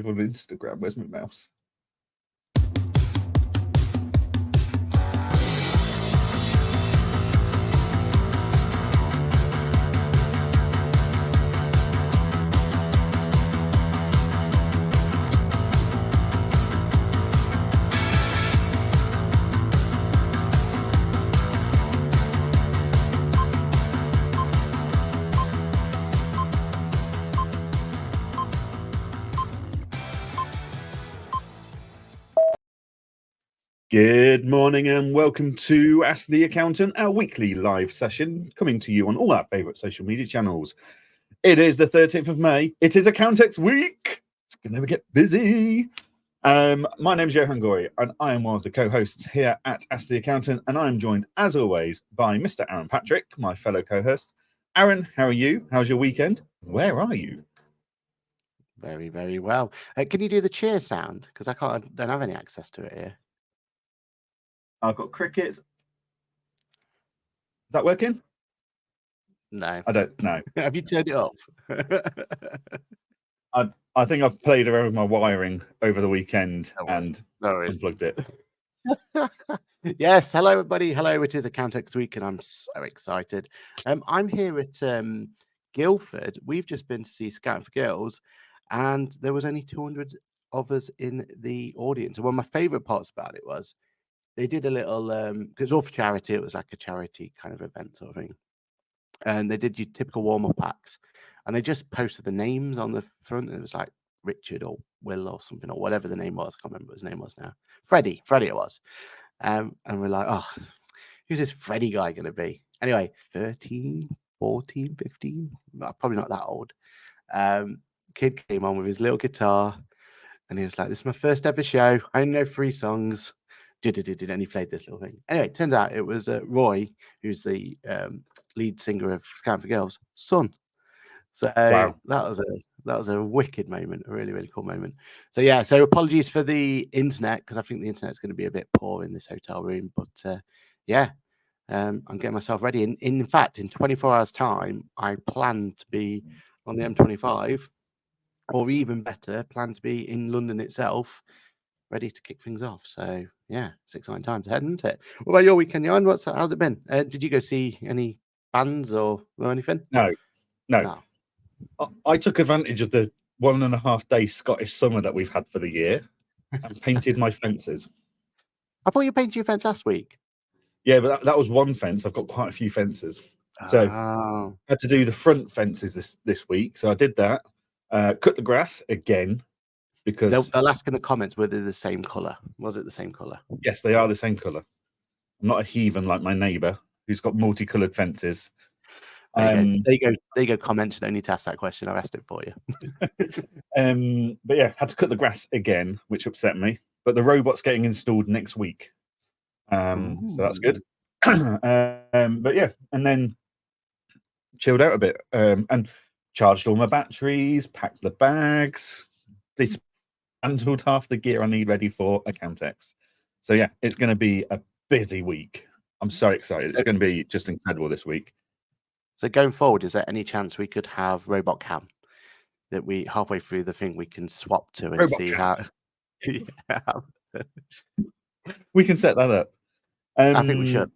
live on Instagram. Where's my mouse? Good morning and welcome to Ask the Accountant, our weekly live session coming to you on all our favourite social media channels. It is the 13th of May. It is Accountex week. It's going to get busy. My name's Johann and I am one of the co-hosts here at Ask the Accountant, and I am joined, as always, by Mr. Aaron Patrick, my fellow co-host. Aaron, how are you? How's your weekend? Where are you? Very, very well. Can you do the cheer sound? Because I don't have any access to it here. I've got crickets. Is that working? No. I don't know. Have you turned it off? I think I've played around with my wiring over the weekend and unplugged it. Yes. Hello, everybody. Hello. It is Accountex week, and I'm so excited. I'm here at Guildford. We've just been to see Scouting for Girls, and there was only 200 of us in the audience. And one of my favourite parts about it was they did a little, because all for charity. It was like a charity kind of event sort of thing. And they did your typical warm-up acts. And they just posted the names on the front. And it was like Richard or Will or something, or whatever the name was. I can't remember what his name was now. Freddie it was. And we're like, oh, who's this Freddie guy going to be? Anyway, 13, 14, 15, probably not that old. Kid came on with his little guitar. And he was like, this is my first ever show. I only know 3 songs. And he played this little thing. Anyway, it turns out it was Roy, who's the lead singer of Scouting for Girls' son. So wow. that was a wicked moment, a really, really cool moment. So yeah, so apologies for the internet, because I think the internet's going to be a bit poor in this hotel room. But I'm getting myself ready. In fact, in 24 hours' time, I plan to be on the M25, or even better, plan to be in London itself, ready to kick things off. So yeah, it's exciting times ahead, isn't it? What about your weekend, Johan? How's it been? Did you go see any bands or anything? No. I took advantage of the 1.5 day Scottish summer that we've had for the year and painted my fences. I thought you painted your fence last week. Yeah, but that was one fence. I've got quite a few fences. So I had to do the front fences this week. So I did that. Cut the grass again. Because they'll ask in the comments whether they're the same colour. Was it the same colour? Yes, they are the same colour. I'm not a heathen like my neighbour who's got multicoloured fences. There you go. Comments. Don't need to ask that question. I've asked it for you. But yeah, had to cut the grass again, which upset me. But the robot's getting installed next week, so that's good. But yeah, and then chilled out a bit and charged all my batteries, packed the bags. Dismantled half the gear I need ready for Accountex. So yeah, it's going to be a busy week. I'm so excited. It's going to be just incredible this week. So going forward, is there any chance we could have Robot Cam that we halfway through the thing we can swap to and Robot see Cam. How? Yes. We can set that up. I think we should.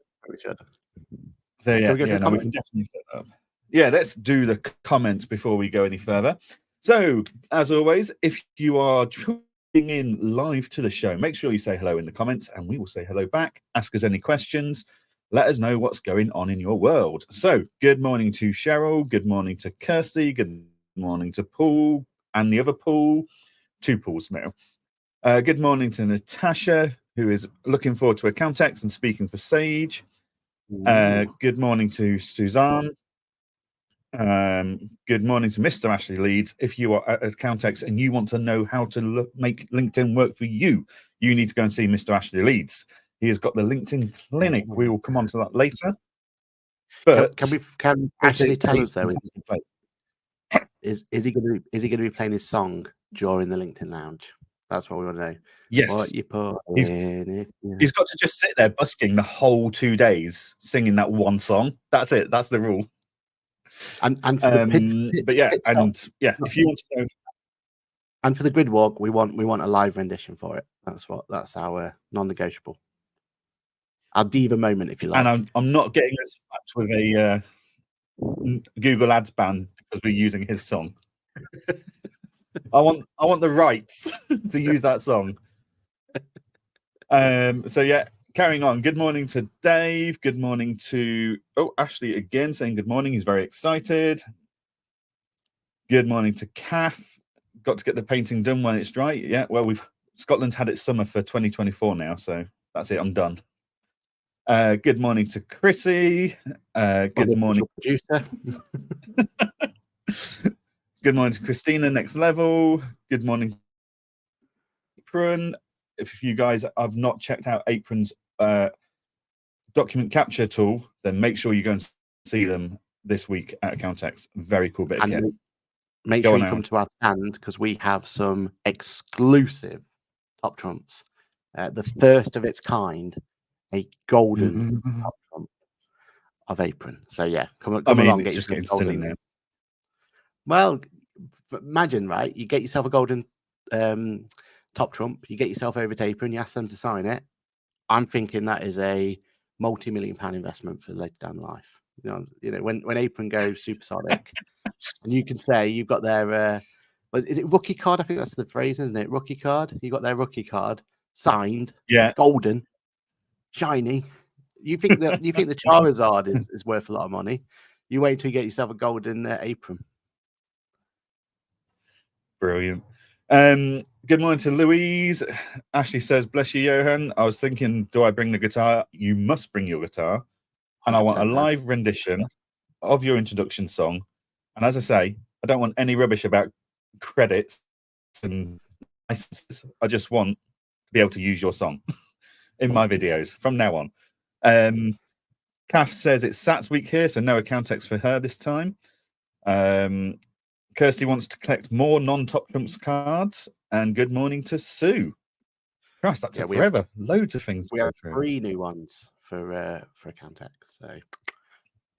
So yeah, we can definitely set that up. Yeah, let's do the comments before we go any further. So, as always, if you are tuning in live to the show, make sure you say hello in the comments and we will say hello back. Ask us any questions. Let us know what's going on in your world. So, good morning to Cheryl. Good morning to Kirsty. Good morning to Paul and the other Paul. 2 Pauls now. Good morning to Natasha, who is looking forward to Accountex and speaking for Sage. Good morning to Suzanne. Good morning to Mr. Ashley Leeds. If you are at Accountex and you want to know how to make LinkedIn work for you, you need to go and see Mr. Ashley Leeds. He has got the LinkedIn clinic. We will come on to that later. But can Ashley tell us though? Is he going to be playing his song during the LinkedIn Lounge? That's what we want to know. Yes. What you put he's got to just sit there busking the whole 2 days, singing that one song. That's it. That's the rule. And but yeah, if you want to know, And for the grid walk, we want a live rendition for it. That's our non-negotiable. Our diva moment, if you like. And I'm not getting us slapped with a Google Ads ban because we're using his song. I want the rights to use that song. So yeah, carrying on. Good morning to Dave. Good morning to Ashley again saying good morning. He's very excited. Good morning to Kath. Got to get the painting done when it's dry. Yeah, well, Scotland's had its summer for 2024 now, so that's it. I'm done. Good morning to Chrissy. Good morning, producer. Good morning to Christina, Next Level. Good morning, Apron. If you guys have not checked out Apron's document capture tool, then make sure you go and see them this week at Accountex. Very cool bit of kit. Make sure you come to our stand because we have some exclusive top trumps. The first of its kind, a golden top trump of Apron. So yeah, come along. It's just getting silly now. Well, imagine, right? You get yourself a golden top trump. You get yourself over to Apron. You ask them to sign it. I'm thinking that is a multi-million-pound investment for later down life. You know, when Apron goes supersonic, and you can say you've got their is it rookie card? I think that's the phrase, isn't it? Rookie card. You got their rookie card signed, golden, shiny. You think the Charizard is worth a lot of money? You wait till you get yourself a golden Apron. Brilliant. Good morning to Louise. Ashley says, bless you, Johann. I was thinking, do I bring the guitar? You must bring your guitar. And I want a live rendition of your introduction song. And as I say, I don't want any rubbish about credits and licenses. I just want to be able to use your song in my videos from now on. Kath says it's Sats week here, so no Accountex for her this time. Kirsty wants to collect more non-top trumps cards. And good morning to Sue. Christ, that took forever. Loads of things. We have 3 new ones for Accountex. So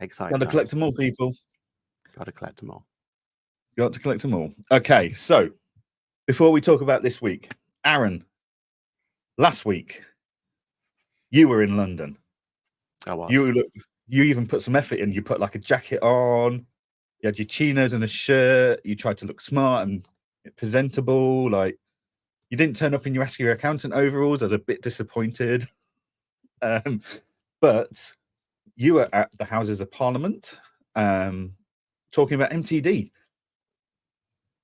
excited. Got to collect them all, people. Got to collect them all. Got to collect them all. Okay, so before we talk about this week, Aaron, last week you were in London. I was. You even put some effort in. You put like a jacket on. You had your chinos and a shirt. You tried to look smart and presentable. Like, you didn't turn up in your Ask Your Accountant overalls. I was a bit disappointed. But you were at the Houses of Parliament talking about MTD.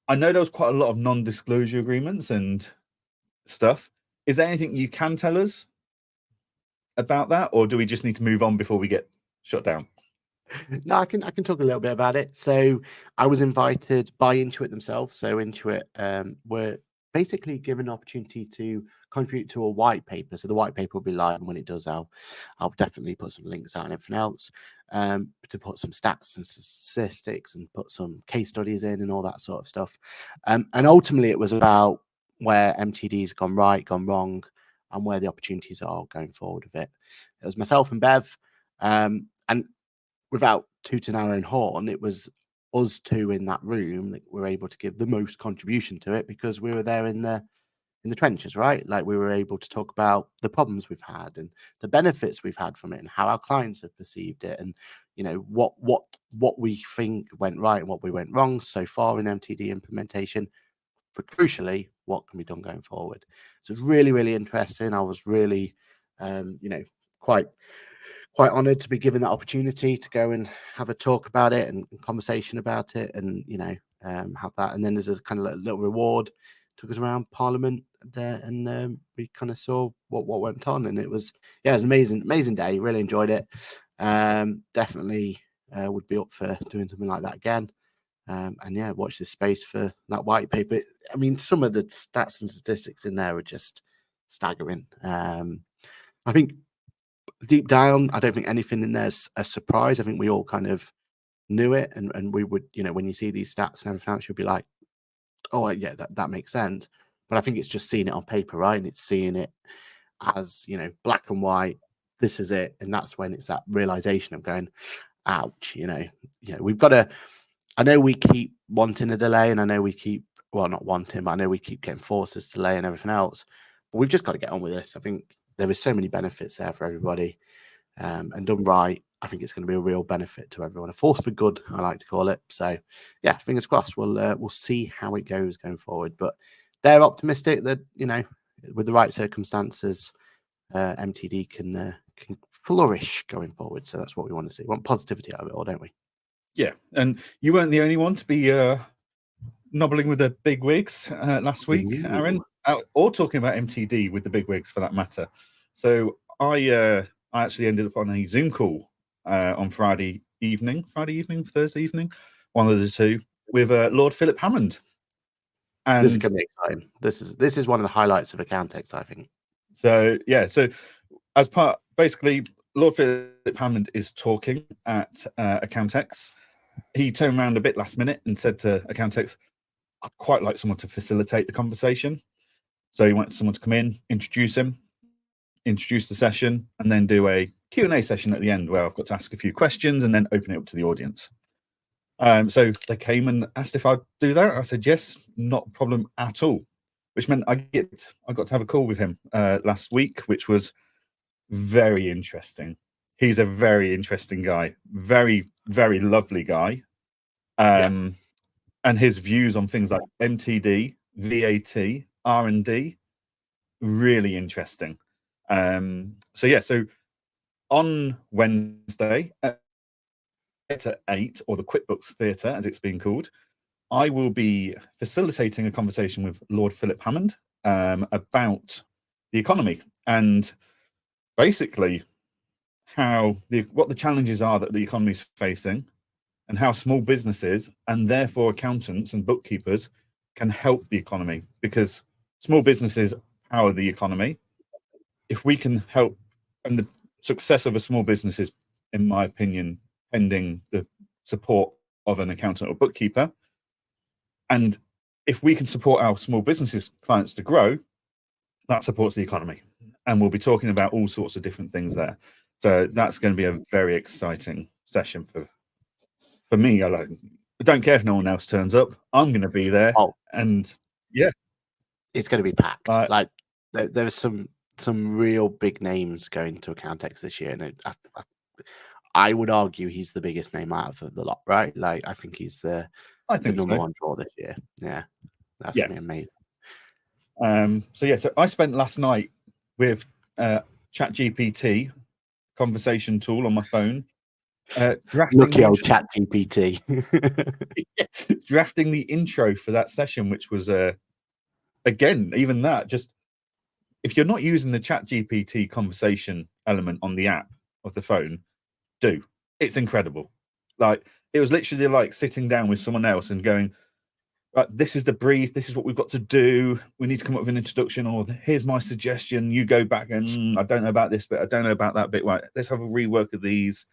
I know there was quite a lot of non-disclosure agreements and stuff. Is there anything you can tell us about that, or do we just need to move on before we get shut down? No, I can talk a little bit about it. So I was invited by Intuit themselves. So Intuit were basically given an opportunity to contribute to a white paper. So the white paper will be live, and when it does, I'll definitely put some links out and everything else to put some stats and statistics and put some case studies in and all that sort of stuff. And ultimately, it was about where MTD's gone right, gone wrong, and where the opportunities are going forward with it. It was myself and Bev, and without tooting our own horn, it was us two in that room that were able to give the most contribution to it because we were there in the trenches, right? Like, we were able to talk about the problems we've had and the benefits we've had from it and how our clients have perceived it, and what we think went right and what we went wrong so far in MTD implementation, but crucially, what can be done going forward. So it's really, really interesting. I was really quite honored to be given that opportunity to go and have a talk about it and conversation about it, and have that. And then there's a kind of little reward. Took us around Parliament there, and we kind of saw what went on, and it was an amazing day. Really enjoyed it. Definitely would be up for doing something like that again. And watch this space for that white paper. I mean, some of the stats and statistics in there are just staggering. I think deep down, I don't think anything in there's a surprise. I think we all kind of knew it, and we would, when you see these stats and everything else, you'll be like, oh yeah, that makes sense. But I think it's just seeing it on paper, right? And it's seeing it as, black and white. This is it, and that's when it's that realization of going, ouch. We've got to. I know we keep wanting a delay, and I know we keep well, not wanting, but I know we keep getting forces delay and everything else. But we've just got to get on with this. I think there is so many benefits there for everybody, and done right, I think it's going to be a real benefit to everyone. A force for good, I like to call it. So, yeah, fingers crossed. We'll see how it goes going forward. But they're optimistic that, you know, with the right circumstances, MTD can flourish going forward. So that's what we want to see. We want positivity out of it all, don't we? Yeah, and you weren't the only one to be nobbling with the big wigs last week, Aaron, or talking about MTD with the big wigs for that matter. So I actually ended up on a Zoom call on Thursday evening, one of the two, with Lord Philip Hammond. And this is going to be exciting. This is one of the highlights of Accountex, I think. So yeah, so as part, basically, Lord Philip Hammond is talking at Accountex. He turned around a bit last minute and said to Accountex, I'd quite like someone to facilitate the conversation. So he wanted someone to come in, introduce him, introduce the session, and then do a Q&A session at the end where I've got to ask a few questions and then open it up to the audience. So they came and asked if I'd do that. I said, yes, not a problem at all, which meant I got to have a call with him last week, which was very interesting. He's a very interesting guy, very, very lovely guy. And his views on things like MTD, VAT, R&D, really interesting. So on Wednesday at 8, or the QuickBooks Theatre, as it's been called, I will be facilitating a conversation with Lord Philip Hammond about the economy and basically what the challenges are that the economy is facing, and how small businesses and therefore accountants and bookkeepers can help the economy, because small businesses power the economy. If we can help, and the success of a small business is, in my opinion, pending the support of an accountant or bookkeeper. And if we can support our small businesses clients to grow, that supports the economy. And we'll be talking about all sorts of different things there. So that's going to be a very exciting session for me alone. I don't care if no one else turns up. I'm going to be there. And yeah, it's going to be packed. Like there's some real big names going to Accountex this year, and I would argue he's the biggest name out of the lot, right? Like I think he's the number one draw this year. Yeah, that's going to be amazing. So I spent last night with ChatGPT conversation tool on my phone. Lucky old ChatGPT. Drafting the intro for that session, which was again, even that, just if you're not using the ChatGPT conversation element on the app of the phone, do. It's incredible. Like it was literally like sitting down with someone else and going, this is the brief, this is what we've got to do, we need to come up with an introduction, or here's my suggestion, you go back and I don't know about this bit, I don't know about that bit, right, let's have a rework of these.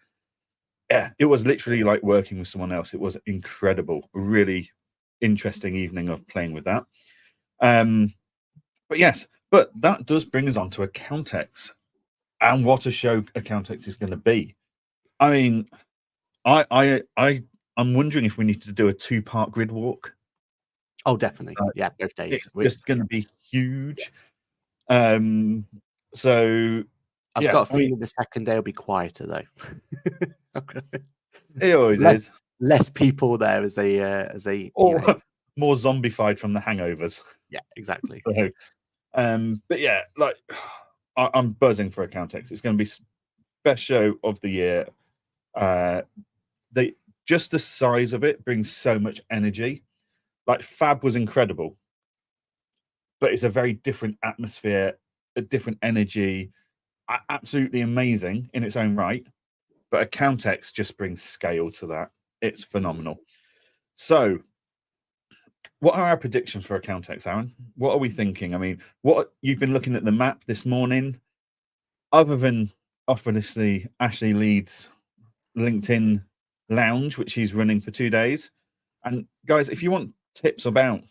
Yeah, it was literally like working with someone else. It was incredible, a really interesting evening of playing with that. But that does bring us on to Accountex, and what a show Accountex is going to be. I mean, I'm wondering if we need to do a 2-part grid walk. Oh, definitely. Yeah, both days. It's just going to be huge. So I've got a feeling the second day will be quieter though. Okay. It always is. Less people there as they or more zombified from the hangovers. Yeah, exactly. So, but yeah, like I'm buzzing for Accountex. It's going to be best show of the year. Just the size of it brings so much energy. Like Fab was incredible, but it's a very different atmosphere, a different energy. Absolutely amazing in its own right. But Accountex just brings scale to that. It's phenomenal. So, what are our predictions for Accountex, Aaron? What are we thinking? I mean, what you've been looking at the map this morning, other than obviously Ashley leads LinkedIn Lounge, which he's running for 2 days. And guys, if you want tips about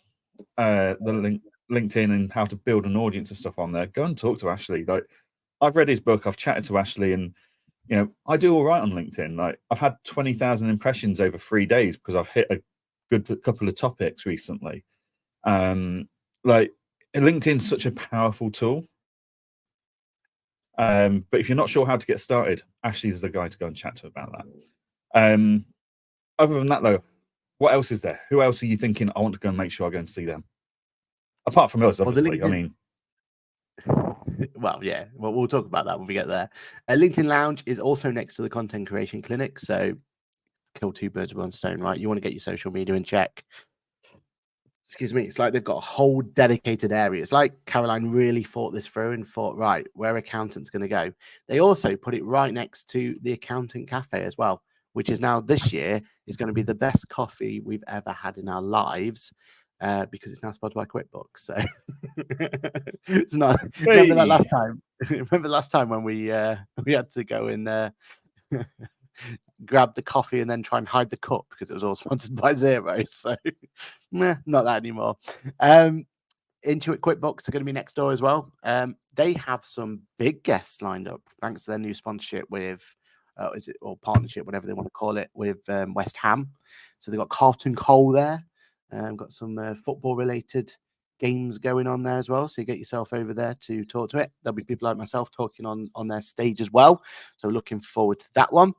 the LinkedIn and how to build an audience and stuff on there, go and talk to Ashley. Like, I've read his book, I've chatted to Ashley, and you know, I do all right on LinkedIn. Like, I've had 20,000 impressions over 3 days because I've hit a good couple of topics recently. Like LinkedIn's such a powerful tool. But if you're not sure how to get started, Ashley's the guy to go and chat to about that. Other than that, though, what else is there? Who else are you thinking I want to go and make sure I go and see them? Apart from us, obviously. I mean, well, yeah, well, we'll talk about that when we get there. LinkedIn Lounge is also next to the content creation clinic, so kill two birds with one stone, right? You want to get your social media in check. Excuse me. It's like they've got a whole dedicated area. It's like Caroline really thought this through and thought, right, where accountant's going to go. They also put it right next to the accountant cafe as well, which is now this year is going to be the best coffee we've ever had in our lives. Because it's now sponsored by QuickBooks. So it's not. Hey. Remember that last time? Remember last time when we had to go and grab the coffee and then try and hide the cup because it was all sponsored by Xero. So not that anymore. Intuit QuickBooks are going to be next door as well. They have some big guests lined up thanks to their new sponsorship with or partnership, whatever they want to call it, with West Ham. So they've got Carlton Cole there. Got some football related games going on there as well. So you get yourself over there to talk to it. There'll be people like myself talking on their stage as well. So looking forward to that one.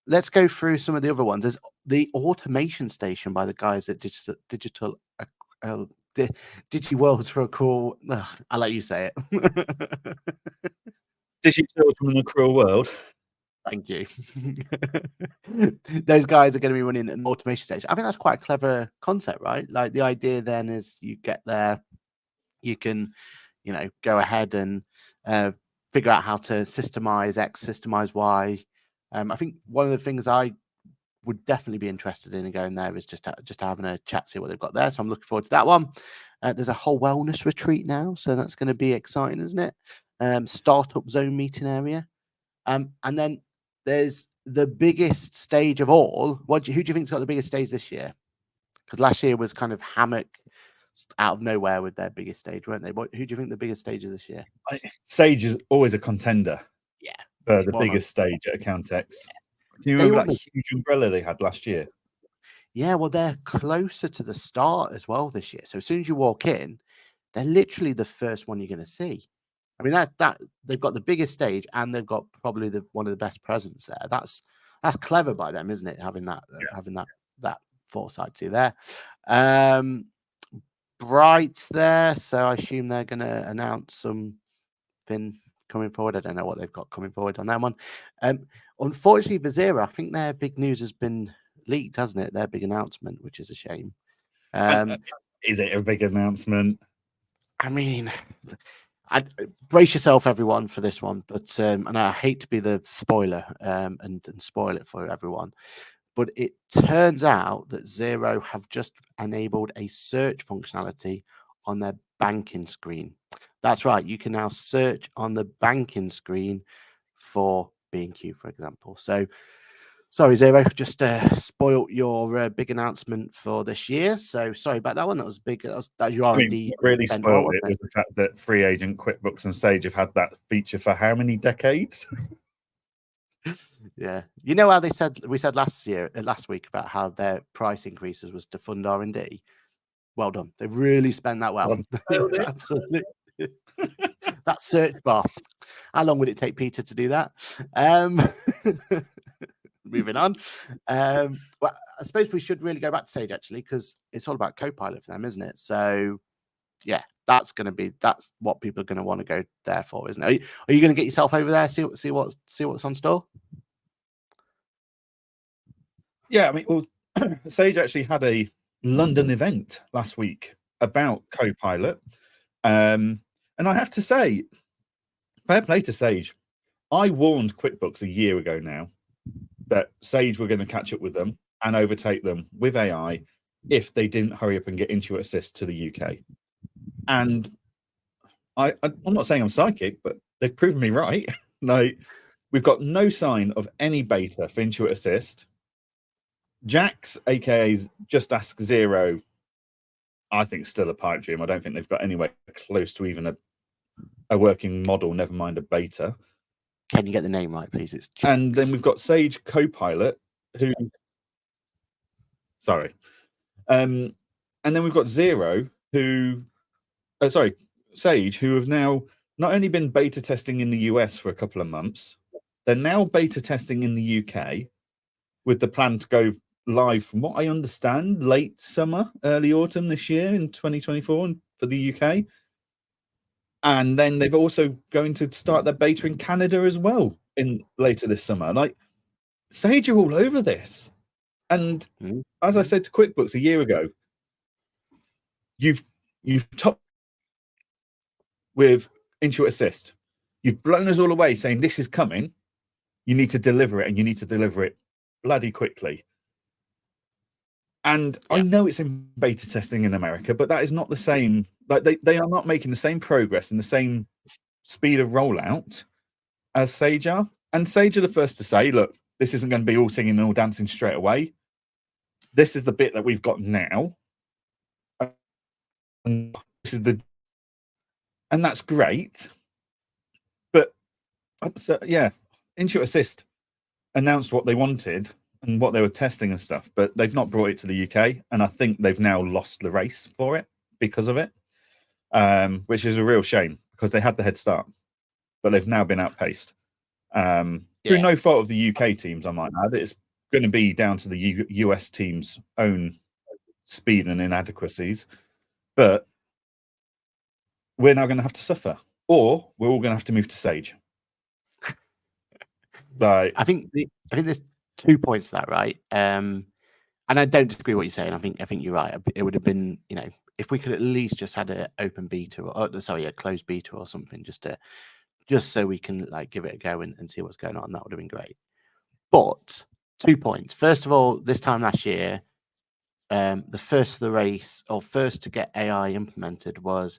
Let's go through some of the other ones. There's the automation station by the guys at Digital DigiWorld for a cruel. I'll let you say it. Digital from the cruel world. Thank you. Those guys are going to be running an automation station. I think that's quite a clever concept, right? Like the idea then is you get there, you can, go ahead and figure out how to systemize X, systemize Y. I think one of the things I would definitely be interested in going there is just having a chat, see what they've got there. So I'm looking forward to that one. There's a whole wellness retreat now, so that's going to be exciting, isn't it? Startup zone meeting area. And then there's the biggest stage of all. Who do you think's got the biggest stage this year? Because last year was kind of Hammock out of nowhere with their biggest stage, weren't they? Who do you think the biggest stage is this year? Sage is always a contender. Yeah. For the biggest stage at Accountex. Yeah. Do you remember that huge umbrella they had last year? Yeah, well, they're closer to the start as well this year. So as soon as you walk in, they're literally the first one you're going to see. I mean, that they've got the biggest stage and they've got probably one of the best presents there. That's clever by them, isn't it? Having that foresight to there. Bright's there, so I assume they're going to announce something coming forward. I don't know what they've got coming forward on that one. Unfortunately, for Xero, I think their big news has been leaked, hasn't it? Their big announcement, which is a shame. Is it a big announcement? I mean, brace yourself, everyone, for this one. But and I hate to be the spoiler and spoil it for everyone, but it turns out that Xero have just enabled a search functionality on their banking screen. That's right. You can now search on the banking screen for B&Q, for example. So, sorry, Xero, just spoilt your big announcement for this year. So, sorry about that one. That was big. That was your R&D. Really spoiled it with the fact that Free Agent, QuickBooks, and Sage have had that feature for how many decades? Yeah, you know how we said last week about how their price increases was to fund R&D. Well done. They've really spent that well. Absolutely. That search bar. How long would it take Peter to do that? Moving on. Well, I suppose we should really go back to Sage actually, because it's all about Copilot for them, isn't it? So yeah, that's what people are going to want to go there for, isn't it? Are you going to get yourself over there, see what's on store? Yeah, I mean, well, Sage actually had a London event last week about Copilot, and I have to say, fair play to Sage. I warned QuickBooks a year ago now that Sage were going to catch up with them and overtake them with AI if they didn't hurry up and get Intuit Assist to the UK. And I'm not saying I'm psychic, but they've proven me right. Like, we've got no sign of any beta for Intuit Assist. Jax, aka Just Ask Xero, I think still a pipe dream. I don't think they've got anywhere close to even a working model, never mind a beta. Can you get the name right, please? It's Jax. And then we've got Sage Copilot, who... Sorry. And And then we've got Sage, who have now not only been beta testing in the US for a couple of months, they're now beta testing in the UK with the plan to go live, from what I understand, late summer, early autumn this year in 2024 for the UK. And then they've also going to start their beta in Canada as well in later this summer. Like, Sage are all over this. And as I said to QuickBooks a year ago, you've topped with Intuit Assist. You've blown us all away saying this is coming. You need to deliver it, and you need to deliver it bloody quickly. And I know it's in beta testing in America, but that is not the same. Like, they are not making the same progress and the same speed of rollout as Sage are. And Sage are the first to say, look, this isn't going to be all singing and all dancing straight away. This is the bit that we've got now. And this is and that's great. But Intuit Assist announced what they wanted and what they were testing and stuff, but they've not brought it to the UK, and I think they've now lost the race for it because of it, which is a real shame because they had the head start, but they've now been outpaced through no fault of the UK teams, I might add. It's going to be down to the US team's own speed and inadequacies, but we're now going to have to suffer, or we're all going to have to move to Sage. Like, I think there's 2 points to that, right? And I don't disagree with what you're saying. I think you're right. It would have been, if we could at least just had an open beta or a closed beta or something, just so we can like give it a go and see what's going on. That would have been great. But 2 points. First of all, this time last year, the first of the race or first to get AI implemented was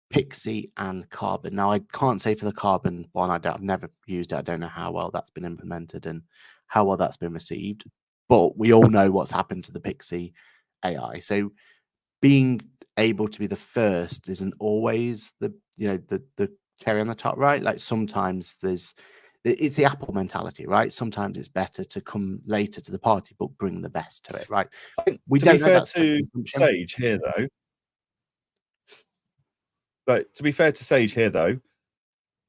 Pixie and Carbon. Now, I can't say for the Carbon one. I've never used it. I don't know how well that's been implemented and how well that's been received. But we all know what's happened to the Pixie AI. So being able to be the first isn't always the cherry on the top, right? Like, sometimes it's the Apple mentality, right? Sometimes it's better to come later to the party, but bring the best to it, right? I think we don't be fair to Sage here, though. But to be fair to Sage here, though,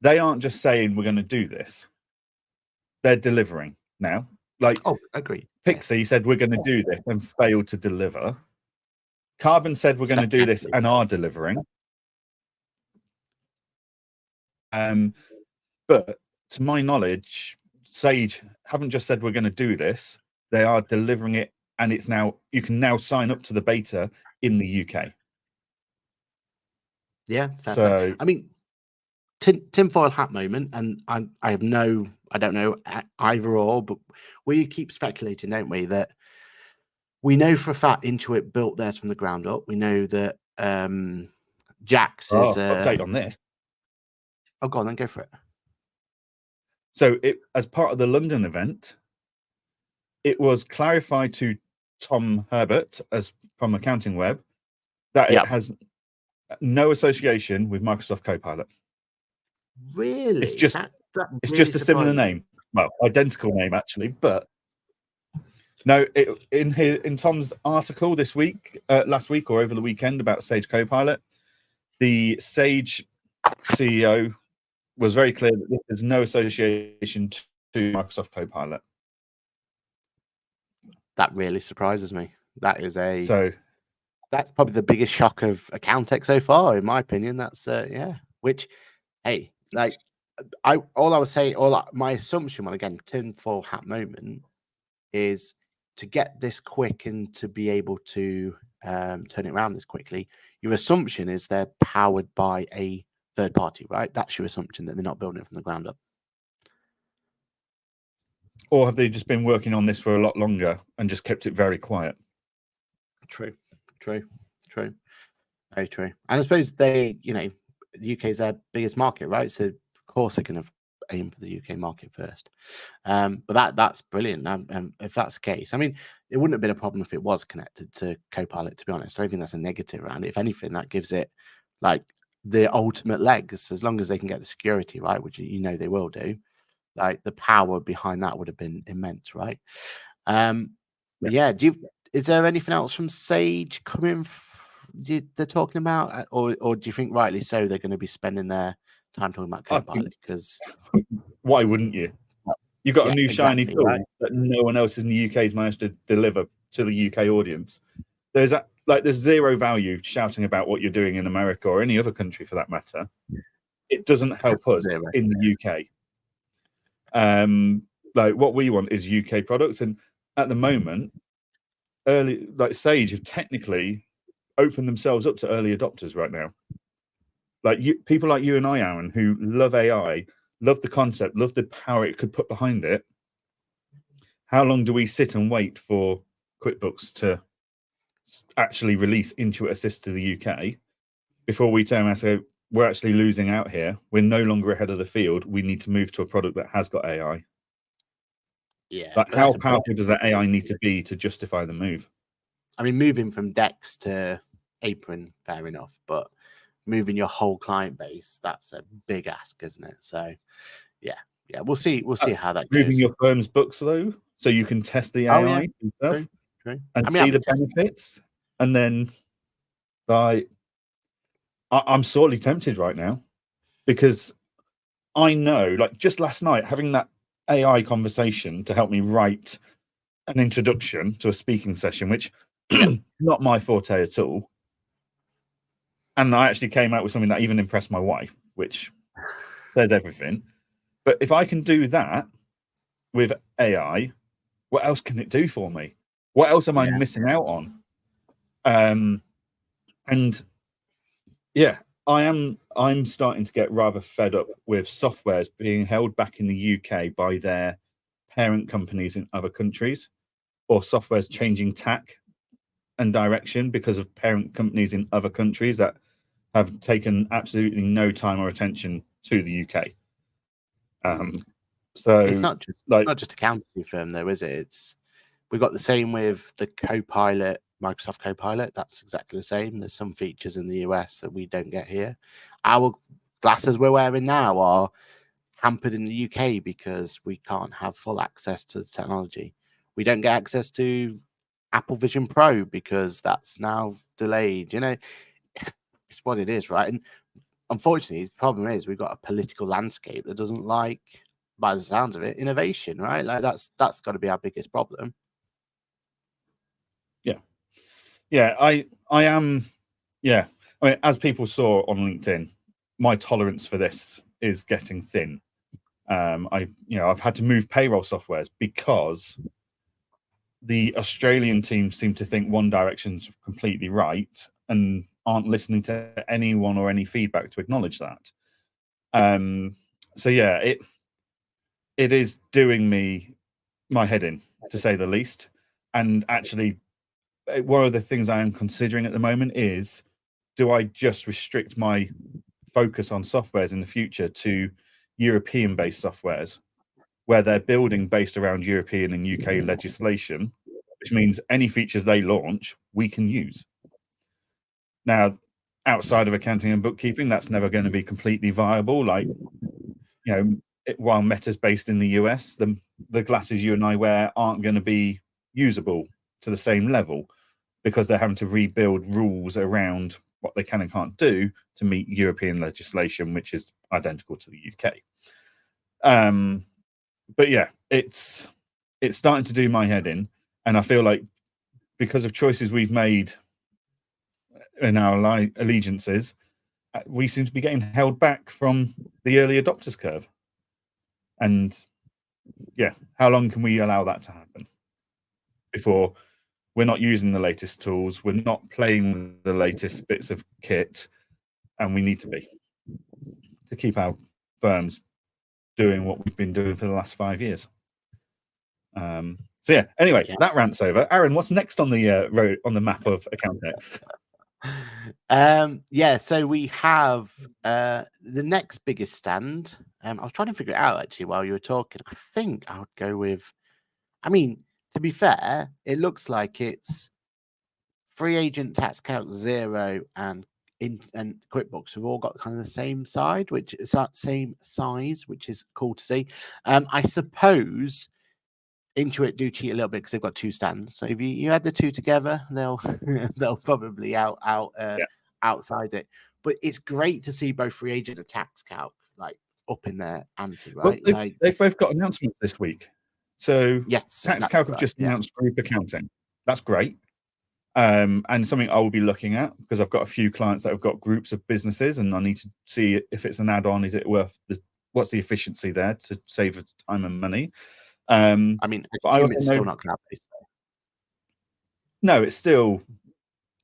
they aren't just saying we're going to do this. They're delivering now. Like, agree. Pixie said we're going to do this and failed to deliver. Carbon said we're going to do this and are delivering. But to my knowledge, Sage haven't just said we're going to do this. They are delivering it, and it's now, you can now sign up to the beta in the UK. Yeah. So, I mean, tinfoil hat moment, and I don't know either or, but we keep speculating, don't we, that we know for a fact Intuit built theirs from the ground up. We know that Jax is update on this. Oh, go on, then go for it. So, as part of the London event, it was clarified to Tom Herbert from Accounting Web that it has no association with Microsoft Copilot. Really? It's just really a similar name. Well, identical name actually, but no. In Tom's article this week, last week or over the weekend about Sage Copilot, the Sage CEO was very clear that there's no association to Microsoft Copilot. That really surprises me. That's probably the biggest shock of Accountex so far, in my opinion. That's which, hey, like, my assumption, well, again, tinfoil hat moment, is to get this quick and to be able to turn it around this quickly. Your assumption is they're powered by a third party, right? That's your assumption, that they're not building it from the ground up. Or have they just been working on this for a lot longer and just kept it very quiet? True. Very true. And I suppose the UK is their biggest market, right? So of course they're going to aim for the UK market first. But that's brilliant. If that's the case, I mean, it wouldn't have been a problem if it was connected to Copilot, to be honest. I don't think that's a negative around it. If anything, that gives it like the ultimate legs, as long as they can get the security right, which they will do. Like, the power behind that would have been immense, right? But is is there anything else from Sage coming? They're talking about, or do you think rightly so they're going to be spending their time talking about Copilot? Because why wouldn't you? You've got a new shiny tool right? that no one else in the UK has managed to deliver to the UK audience. There's zero value shouting about what you're doing in America or any other country for that matter. It doesn't help us in the UK. Like what we want is UK products, and at the moment, Sage have technically opened themselves up to early adopters right now. Like people like you and I, Aaron, who love AI, love the concept, love the power it could put behind it. How long do we sit and wait for QuickBooks to actually release Intuit Assist to the UK before we turn around and say, we're actually losing out here. We're no longer ahead of the field. We need to move to a product that has got AI. Yeah. Like how powerful does that AI need to be to justify the move? I mean, moving from Dex to Apron, fair enough, but moving your whole client base, that's a big ask, isn't it? So yeah, we'll see how that goes. Moving your firm's books though, so you can test the AI yourself true. and see the benefits. And then I'm sorely tempted right now because I know, like just last night, having that AI conversation to help me write an introduction to a speaking session, which not my forte at all. And I actually came out with something that even impressed my wife, which says everything. But if I can do that with AI, what else can it do for me? What else am I missing out on? And yeah, I'm starting to get rather fed up with softwares being held back in the UK by their parent companies in other countries, or softwares changing tack and direction because of parent companies in other countries that have taken absolutely no time or attention to the UK. So it's not just accountancy firm though, is it? We've got the same with the Copilot, Microsoft Copilot. That's exactly the same. There's some features in the US that we don't get here. Our glasses we're wearing now are hampered in the UK because we can't have full access to the technology. We don't get access to Apple Vision Pro because that's now delayed. You know, it's what it is, right? And unfortunately, the problem is we've got a political landscape that doesn't like, by the sounds of it, innovation, right? Like that's got to be our biggest problem. I am. I mean, as people saw on LinkedIn, my tolerance for this is getting thin. I've had to move payroll softwares because the Australian team seem to think one direction's completely right and aren't listening to anyone or any feedback to acknowledge that. It is doing me my head in, to say the least. And actually, one of the things I am considering at the moment is, do I just restrict my focus on softwares in the future to European-based softwares, where they're building based around European and UK legislation, which means any features they launch, we can use. Now, outside of accounting and bookkeeping, that's never going to be completely viable. Like, while Meta's based in the US, the glasses you and I wear aren't going to be usable to the same level because they're having to rebuild rules around what they can and can't do to meet European legislation, which is identical to the UK. But yeah, it's starting to do my head in, and I feel like because of choices we've made in our allegiances, we seem to be getting held back from the early adopters curve. And yeah, how long can we allow that to happen before we're not using the latest tools, we're not playing with the latest bits of kit, and we need to be, to keep our firms doing what we've been doing for the last 5 years. Anyway, that rant's over. Aaron, what's next on the road on the map of Accountex? So we have the next biggest stand. I was trying to figure it out actually while you were talking. I think I would go with, I mean, to be fair, it looks like it's Free Agent, Tax Calc, Zero, and QuickBooks have all got kind of the same side, which is that same size, which is cool to see. I suppose Intuit do cheat a little bit because they've got 2 stands. So if you add the 2 together, they'll probably outside it. But it's great to see both free agent and tax calc like up in their ante, right? Well, they've both got announcements this week. So yes, tax calc have just announced group accounting. That's great. And something I will be looking at because I've got a few clients that have got groups of businesses, and I need to see if it's an add-on. Is it worth what's the efficiency there to save us time and money? I mean, I assume it's still not cloud-based. No, it's still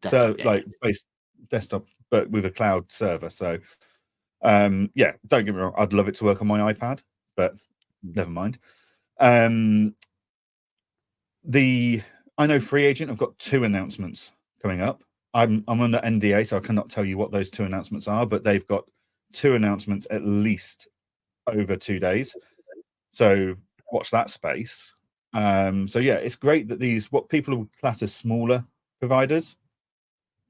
desktop, based desktop, but with a cloud server. So, don't get me wrong, I'd love it to work on my iPad, but never mind. I know free agent have got 2 announcements coming up. I'm under NDA, so I cannot tell you what those 2 announcements are, but they've got 2 announcements at least over 2 days. So watch that space. It's great that these what people would class as smaller providers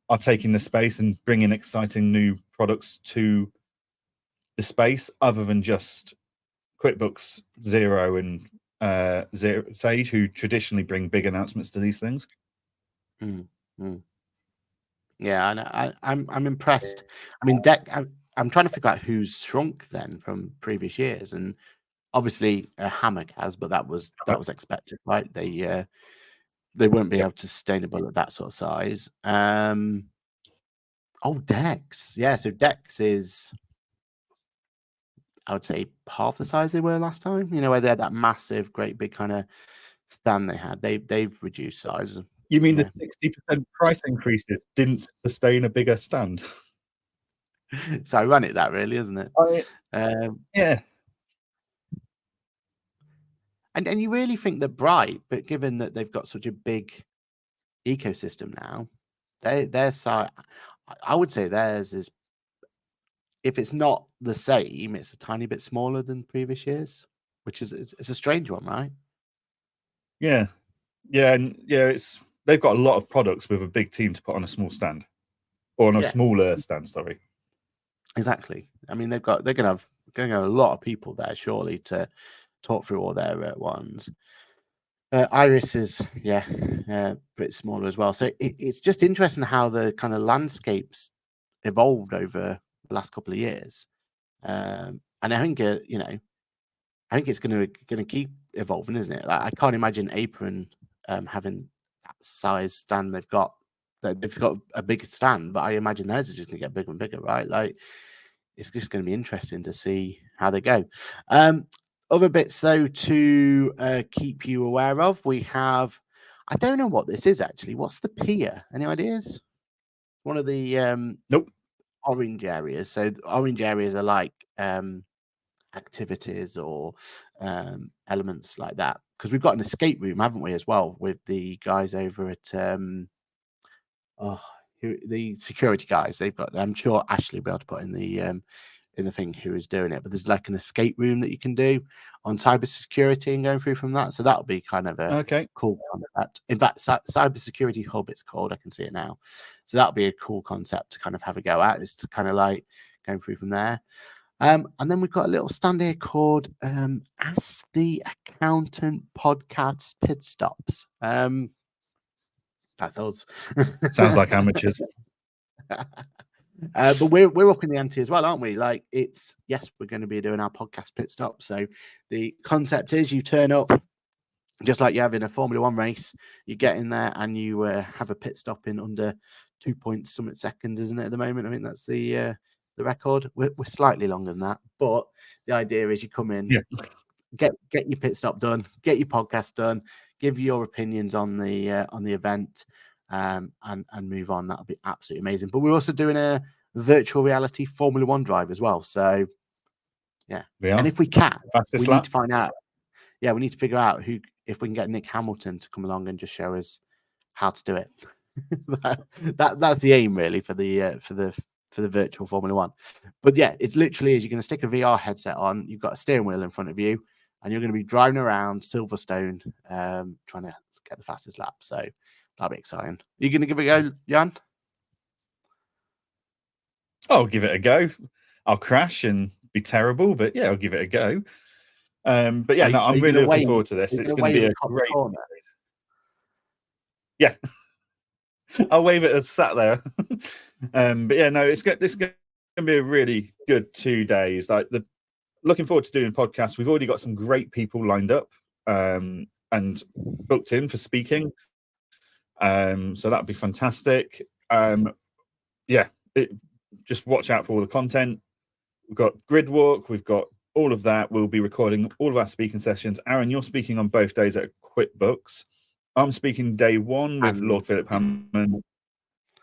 are taking the space and bringing exciting new products to the space, other than just QuickBooks Xero and Sage, who traditionally bring big announcements to these things. Yeah, and I'm impressed. I mean, I'm trying to figure out who's shrunk then from previous years, and obviously Hammock has, but that was expected, right? They won't be able to sustainable at that sort of size. Dex, yeah. So Dex is, I would say, half the size they were last time. You know, where they had that massive, great big kind of stand they had. They've reduced size. You mean the 60% price increases didn't sustain a bigger stand? It's ironic, that really, isn't it? Yeah. And you really think that Bright, but given that they've got such a big ecosystem now, their side, I would say theirs is, if it's not the same, it's a tiny bit smaller than previous years, which is it's a strange one, right? Yeah, they've got a lot of products with a big team to put on a small stand, or on a smaller stand. Sorry. Exactly. I mean, they're gonna have a lot of people there surely to talk through all their ones. Iris is a bit smaller as well. So it's just interesting how the kind of landscapes evolved over the last couple of years. And I think I think it's going to keep evolving, isn't it? Like, I can't imagine Apron having that size stand they've got. They've got a bigger stand, but I imagine theirs are just going to get bigger and bigger, right? Like, it's just going to be interesting to see how they go. Other bits, though, to keep you aware of, we have, I don't know what this is actually. What's the pier? Any ideas? One of the nope, orange areas. So orange areas are like activities or elements like that. Because we've got an escape room, haven't we, as well, with the guys over at the security guys. They've got, I'm sure Ashley will be able to put in the thing who is doing it, but there's like an escape room that you can do on cybersecurity and going through from that. So that'll be kind of a cool concept. In fact, cybersecurity hub it's called. I can see it now. So that'll be a cool concept to kind of have a go at, is to kind of like going through from there. And then we've got a little stand here called Ask the Accountant Podcast Pit Stops. That's us. Sounds like amateurs. But we're up in the ante as well, aren't we? Like, we're going to be doing our podcast pit stop. So the concept is you turn up just like you have in a Formula One race. You get in there and you have a pit stop in under 2 point something seconds, isn't it? At the moment, I mean that's the record. We're slightly longer than that, but the idea is you come in, get your pit stop done, get your podcast done, give your opinions on the event. And move on. That'll be absolutely amazing. But we're also doing a virtual reality Formula One drive as well. So, and if we can, we need to find out. Yeah, we need to figure out if we can get Nick Hamilton to come along and just show us how to do it. That's the aim, really, for the virtual Formula One. But yeah, it's literally you're going to stick a VR headset on. You've got a steering wheel in front of you, and you're going to be driving around Silverstone, trying to get the fastest lap. So. That'll be exciting. Are you going to give it a go, Jan? I'll give it a go. I'll crash and be terrible, but yeah, I'll give it a go. But yeah, I'm really looking forward to this. It's going to be a great. Yeah, I'll wave it as sat there. But yeah, no, it's going to be a really good 2 days. Looking forward to doing podcasts. We've already got some great people lined up and booked in for speaking. So that'd be fantastic. Just watch out for all the content. We've got grid walk. We've got all of that. We'll be recording all of our speaking sessions. Aaron, you're speaking on both days at QuickBooks. I'm speaking day 1 with Lord Philip Hammond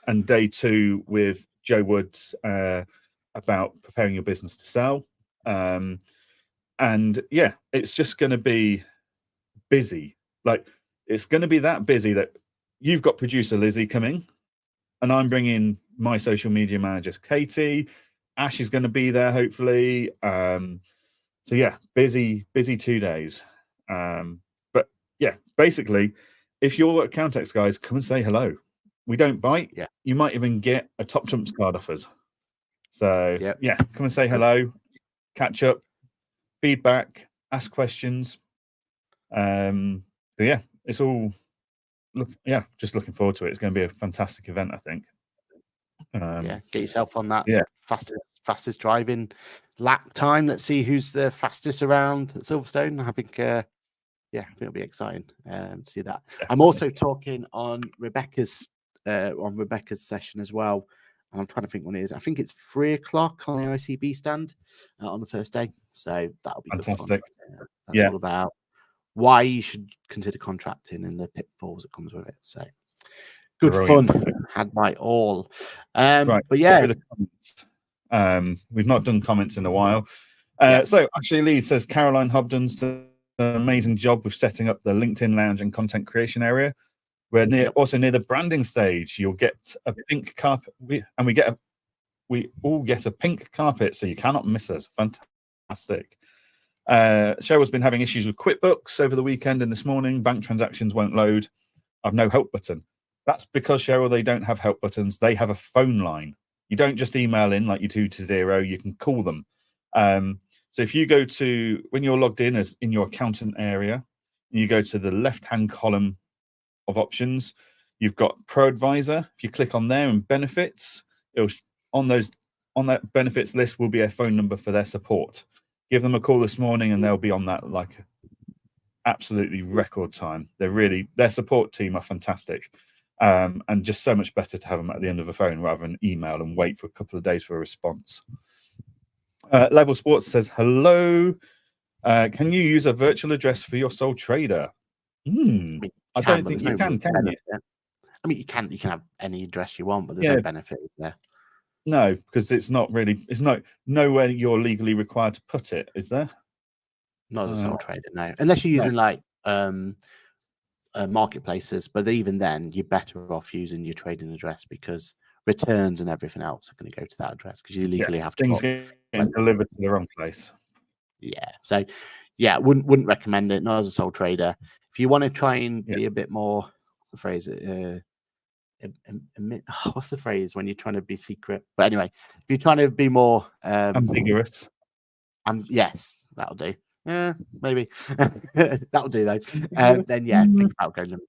and day 2 with Joe Woods about preparing your business to sell. And yeah, it's just going to be busy. It's going to be that busy that you've got producer Lizzie coming, and I'm bringing my social media manager Katie. Ash is going to be there hopefully. So yeah, busy 2 days. But yeah, basically, if you're at Countex, guys, come and say hello. We don't bite. Yeah. You might even get a Top Trumps card off us. So yeah, come and say hello, catch up, feedback, ask questions. So yeah, it's all just looking forward to it. It's going to be a fantastic event, I think. Get yourself on that fastest driving lap time. Let's see who's the fastest around at Silverstone. I think it'll be exciting to see that. Definitely. I'm also talking on Rebecca's session as well. I'm trying to think when it is. I think it's 3:00 on the ICB stand on the first day. So that'll be fantastic. Good fun. That's all about why you should consider contracting and the pitfalls that comes with it. So good fun had by all. Right, but yeah, the comments. We've not done comments in a while. So actually, Lee says Caroline Hobden's done an amazing job with setting up the LinkedIn lounge and content creation area. We're also near the branding stage. You'll get a pink carpet, we all get a pink carpet, so you cannot miss us. Fantastic. Cheryl's been having issues with QuickBooks over the weekend and this morning. Bank transactions won't load. I've no help button. That's because, Cheryl, they don't have help buttons. They have a phone line. You don't just email in like you do to Xero. You can call them. So if you go to, when you're logged in as in your accountant area, you go to the left-hand column of options, you've got Pro Advisor. If you click on there and benefits, on that benefits list will be a phone number for their support. Give them a call this morning and they'll be on that like absolutely record time. Their support team are fantastic. And just so much better to have them at the end of a phone rather than email and wait for a couple of days for a response. Level Sports says, hello. Can you use a virtual address for your sole trader? I don't think you can you? I mean, you can have any address you want, but there's no benefit, is there? No, because it's nowhere you're legally required to put it, is there? Not as a sole trader, no. Unless you're using like marketplaces, but even then, you're better off using your trading address because returns and everything else are going to go to that address because you legally have to. Things get delivered to the wrong place. Yeah, so wouldn't recommend it. Not as a sole trader. If you want to try and be a bit more, what's the phrase? What's the phrase when you're trying to be secret? But anyway, if you're trying to be more ambiguous, yes, that'll do. Yeah, maybe that'll do though. Then think about going limited.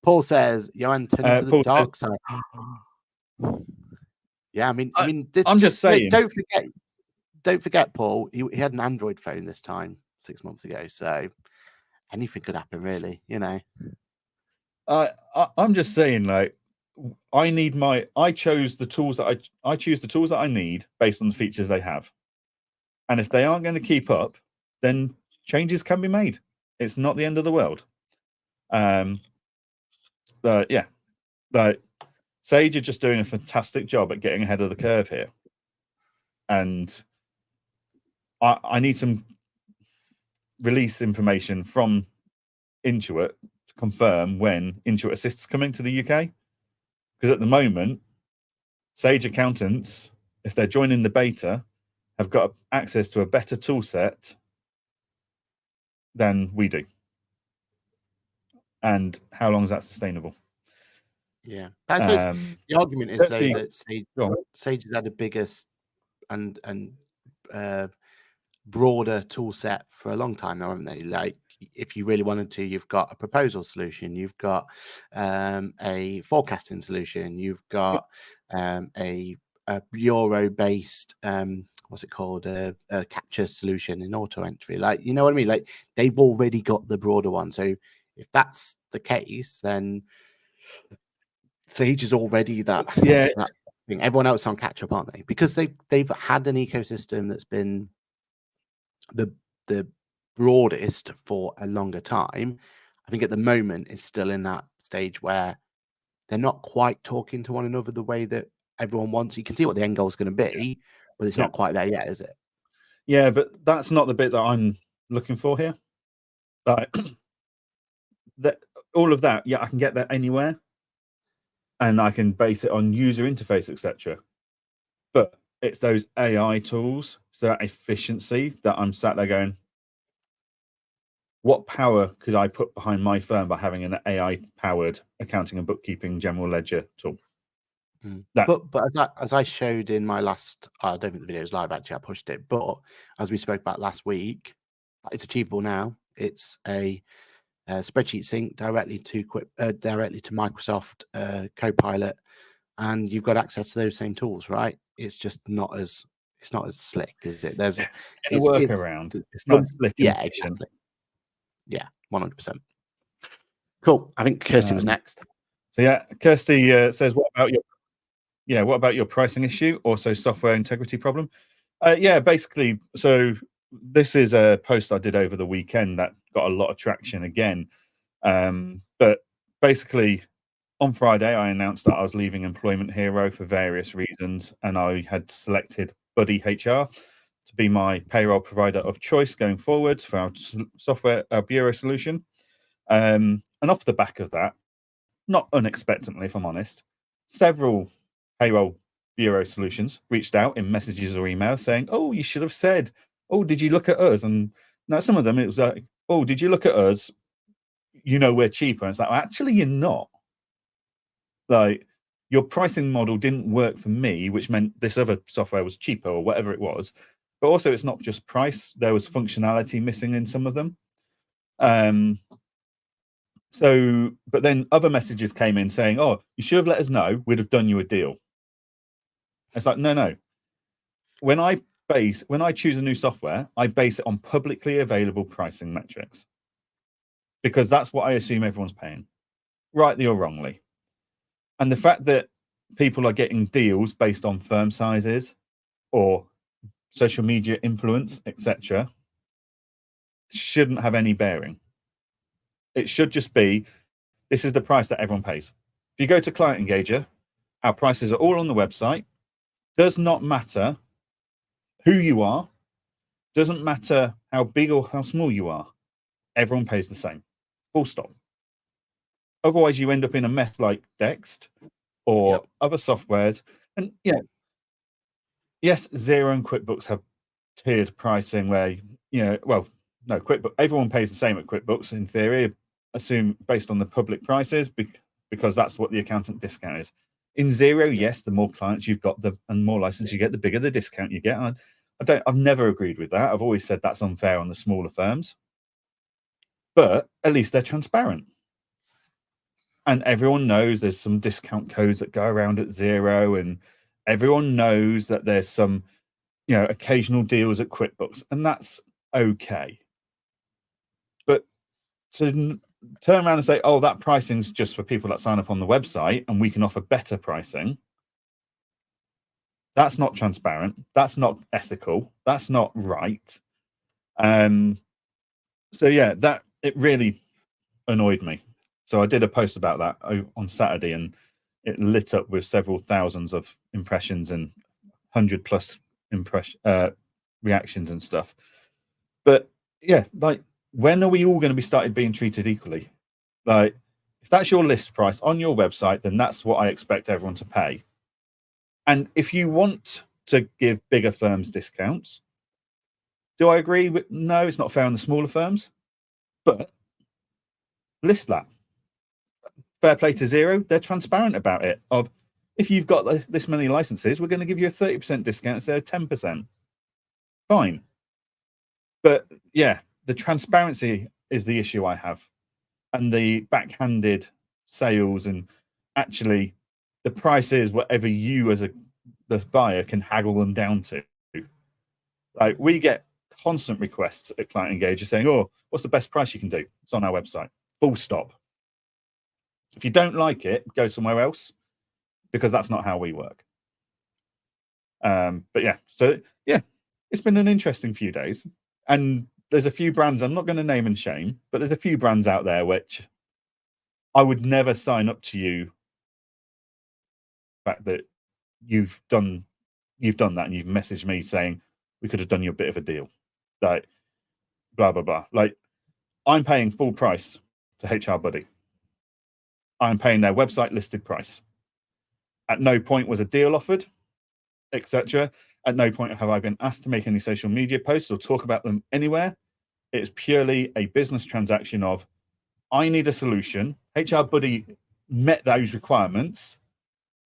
Paul says, Johann, turn to the dark side. Yeah, I mean, I'm just saying. Don't forget, Paul. He had an Android phone this time 6 months ago, so anything could happen, really. You know. I'm just saying, like, I choose the tools that I need based on the features they have. And if they aren't going to keep up, then changes can be made. It's not the end of the world. Sage are just doing a fantastic job at getting ahead of the curve here. And I need some release information from Intuit to confirm when Intuit Assist's coming to the UK. Because at the moment, Sage accountants, if they're joining the beta, have got access to a better tool set than we do. And how long is that sustainable? Yeah. I suppose the argument is that Sage has had the biggest and broader tool set for a long time now, haven't they? Like, if you really wanted to, you've got a proposal solution, you've got a forecasting solution, you've got a bureau-based what's it called, a capture solution in auto entry. Like, you know what I mean? Like, they've already got the broader one. So if that's the case, then Sage is already that that thing. Everyone else on catch up, aren't they? Because they've had an ecosystem that's been the broadest for a longer time. I think at the moment it's still in that stage where they're not quite talking to one another the way that everyone wants. You can see what the end goal is going to be, but it's not quite there yet, is it? Yeah, but that's not the bit that I'm looking for here. Like, that all of that, yeah, I can get that anywhere, and I can base it on user interface, etc. But it's those AI tools, so that efficiency, that I'm sat there going, what power could I put behind my firm by having an AI-powered accounting and bookkeeping general ledger tool? But as I showed in my last, I don't think the video is live actually, I pushed it, but as we spoke about last week, it's achievable now. It's a spreadsheet sync directly to Microsoft Copilot, and you've got access to those same tools, right? It's just not as slick, is it? There's a workaround. It's not slick. Yeah, exactly. Yeah, 100%. Cool. I think Kirsty was next. So yeah, Kirsty says, what about your pricing issue? Also software integrity problem? Yeah, basically, so this is a post I did over the weekend that got a lot of traction again. But basically, on Friday, I announced that I was leaving Employment Hero for various reasons, and I had selected Buddy HR to be my payroll provider of choice going forwards for our software, our bureau solution. And off the back of that, not unexpectedly, if I'm honest, several payroll bureau solutions reached out in messages or emails saying, "Oh, you should have said, oh, did you look at us?" And now some of them, it was like, "Oh, did you look at us? You know, we're cheaper." And it's like, well, actually, you're not. Like, your pricing model didn't work for me, which meant this other software was cheaper or whatever it was. But also, it's not just price. There was functionality missing in some of them. So, but then other messages came in saying, "Oh, you should have let us know. We'd have done you a deal." It's like, no. When I choose a new software, I base it on publicly available pricing metrics, because that's what I assume everyone's paying, rightly or wrongly. And the fact that people are getting deals based on firm sizes or social media influence, etc., shouldn't have any bearing. It should just be, this is the price that everyone pays. If you go to Client Engager, our prices are all on the website. Does not matter who you are, doesn't matter how big or how small you are. Everyone pays the same. Full stop. Otherwise, you end up in a mess like Dext or other softwares. And yes, Xero and QuickBooks have tiered pricing where, no, QuickBooks, everyone pays the same at QuickBooks in theory, assume based on the public prices, because that's what the accountant discount is. In Xero, yes, the more clients you've got, and more license you get, the bigger the discount you get. I've never agreed with that. I've always said that's unfair on the smaller firms, but at least they're transparent. And everyone knows there's some discount codes that go around at Xero, and everyone knows that there's some, occasional deals at QuickBooks, and that's okay. But to turn around and say, "Oh, that pricing's just for people that sign up on the website, and we can offer better pricing," that's not transparent. That's not ethical. That's not right. So yeah, that it really annoyed me. So I did a post about that on Saturday, and it lit up with several thousands of impressions and 100+ reactions and stuff. But yeah, like, when are we all going to be started being treated equally? Like, if that's your list price on your website, then that's what I expect everyone to pay. And if you want to give bigger firms discounts, do I agree with, no, it's not fair on the smaller firms, but list that. Fair play to Xero, they're transparent about it. Of, if you've got this many licenses, we're going to give you a 30% discount instead of 10%. Fine. But yeah, the transparency is the issue I have, and the backhanded sales, and actually the price is whatever you as the buyer can haggle them down to. Like, we get constant requests at Client Engager saying, "Oh, what's the best price you can do?" It's on our website. Full stop. If you don't like it, go somewhere else, because that's not how we work. But yeah, so yeah, it's been an interesting few days, and there's a few brands I'm not going to name and shame, but there's a few brands out there which I would never sign up to you. The fact that you've done that, and you've messaged me saying we could have done you a bit of a deal, like blah blah blah. Like, I'm paying full price to HR Buddy. I'm paying their website listed price. At no point was a deal offered, etc. At no point have I been asked to make any social media posts or talk about them anywhere. It's purely a business transaction of, I need a solution. HR Buddy met those requirements.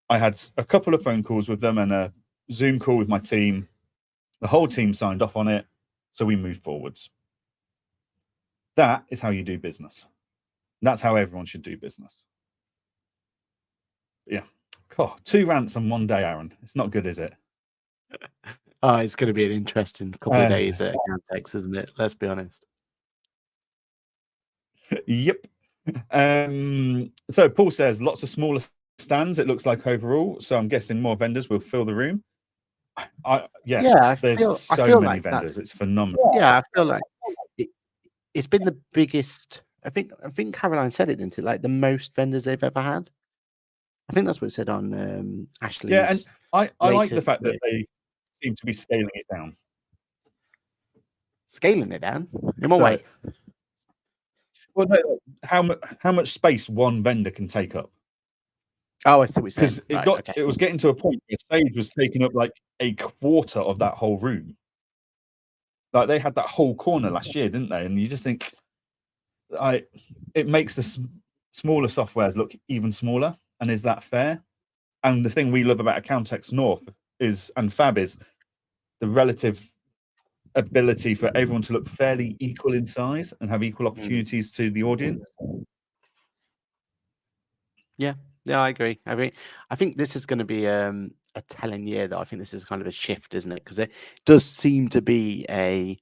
I had a couple of phone calls with them and a Zoom call with my team. The whole team signed off on it, so we moved forwards. That is how you do business. That's how everyone should do business. Yeah. God, 2 rants on one day, Aaron. It's not good, is it? Oh, it's going to be an interesting couple of days at Accountex, isn't it? Let's be honest. Yep. So Paul says lots of smaller stands, it looks like, overall. So I'm guessing more vendors will fill the room. There's so many vendors. It's phenomenal. Yeah, I feel like it's been the biggest. I think Caroline said it, didn't it? Like, the most vendors they've ever had. I think that's what it said on Ashley's. Yeah, and I like the fact that they seem to be scaling it down. Scaling it down? In what way? Well, no, how much space one vendor can take up. Oh, I see what you're saying. Because it was getting to a point where Sage was taking up like a quarter of that whole room. Like, they had that whole corner last year, didn't they? And you just think, it makes the smaller softwares look even smaller. And is that fair? And the thing we love about Accountex North and Fab is the relative ability for everyone to look fairly equal in size and have equal opportunities to the audience. Yeah, I agree. I think this is going to be a telling year, though. I think this is kind of a shift, isn't it? Because it does seem to be a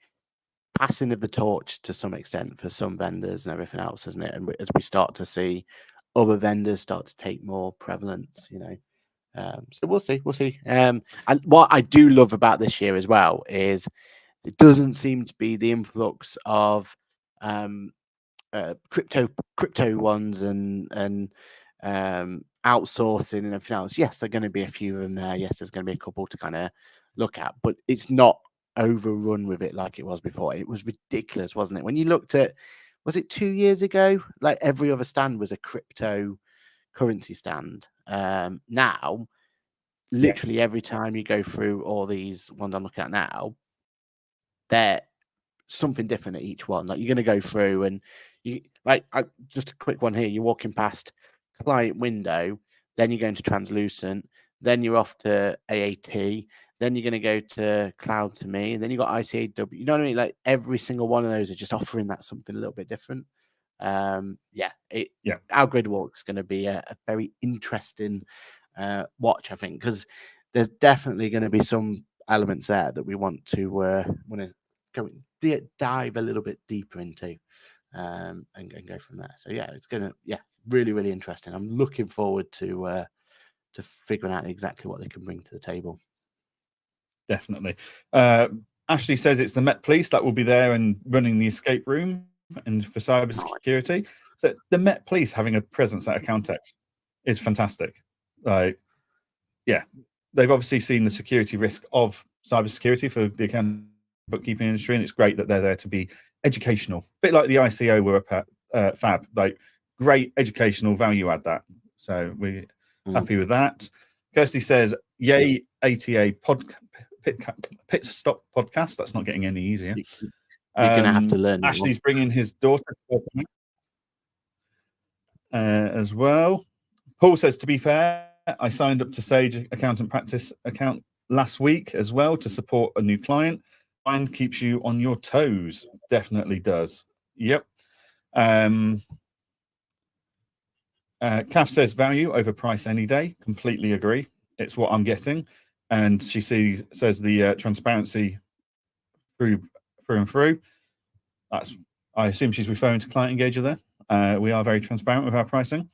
passing of the torch to some extent for some vendors and everything else, isn't it? And as we start to see other vendors start to take more prevalence, so we'll see. And what I do love about this year as well is it doesn't seem to be the influx of crypto ones and outsourcing and everything else. Yes, there are going to be a few of them there. Yes, there's going to be a couple to kind of look at, but it's not overrun with it like it was before. It was ridiculous, wasn't it? When you looked at, was it 2 years ago? Like, every other stand was a crypto currency stand. Now, literally every time you go through all these ones I'm looking at now, they're something different at each one. Like, you're going to go through and just a quick one here. You're walking past client window, then you're going to translucent, then you're off to AAT, then you're going to go to Cloud to Me, and then you got ICAW. You know what I mean? Like, every single one of those are just offering that something a little bit different. Our grid walk is going to be a very interesting watch, I think, because there's definitely going to be some elements there that we want to go dive a little bit deeper into and go from there. So yeah, it's gonna really, really interesting. I'm looking forward to figuring out exactly what they can bring to the table. Definitely. Ashley says it's the Met Police that will be there and running the escape room and for cybersecurity. So the Met Police having a presence at Accountex is fantastic. Like, yeah, they've obviously seen the security risk of cybersecurity for the account bookkeeping industry, and it's great that they're there to be educational, a bit like the ICO were up at Fab. Like, great educational value add that. So we're happy with that. Kirsty says, yay, ATA pit stop podcast. That's not getting any easier. You're going to have to learn. Ashley's bringing his daughter as well. Paul says, to be fair, I signed up to Sage Accountant Practice account last week as well to support a new client. mind, keeps you on your toes. Definitely does. Yep. Kath says value over price any day. Completely agree. It's what I'm getting. And she says the transparency through and through. I assume she's referring to Client Engager there. We are very transparent with our pricing.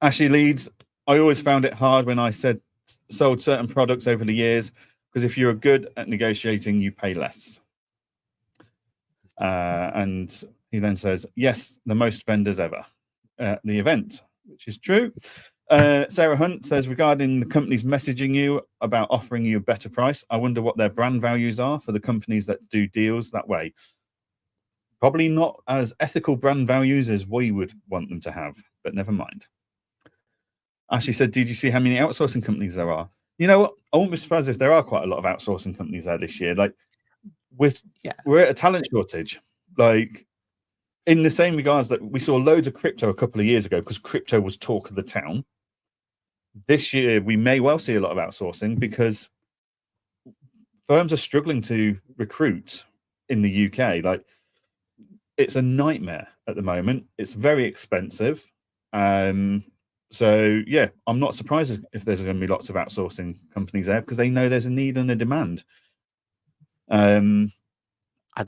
Ashley Leeds, I always found it hard when I sold certain products over the years, because if you're good at negotiating, you pay less. And he then says, yes, the most vendors ever at the event, which is true. Sarah Hunt says, regarding the companies messaging you about offering you a better price, I wonder what their brand values are for the companies that do deals that way. Probably not as ethical brand values as we would want them to have, but never mind. Ashley said, did you see how many outsourcing companies there are? You know what? I won't be surprised if there are quite a lot of outsourcing companies there this year. Like, we're at a talent shortage. Like, in the same regards that we saw loads of crypto a couple of years ago because crypto was talk of the town. This year, we may well see a lot of outsourcing because firms are struggling to recruit in the UK. Like, it's a nightmare at the moment. It's very expensive. So, yeah, I'm not surprised if there's going to be lots of outsourcing companies there because they know there's a need and a demand. I'd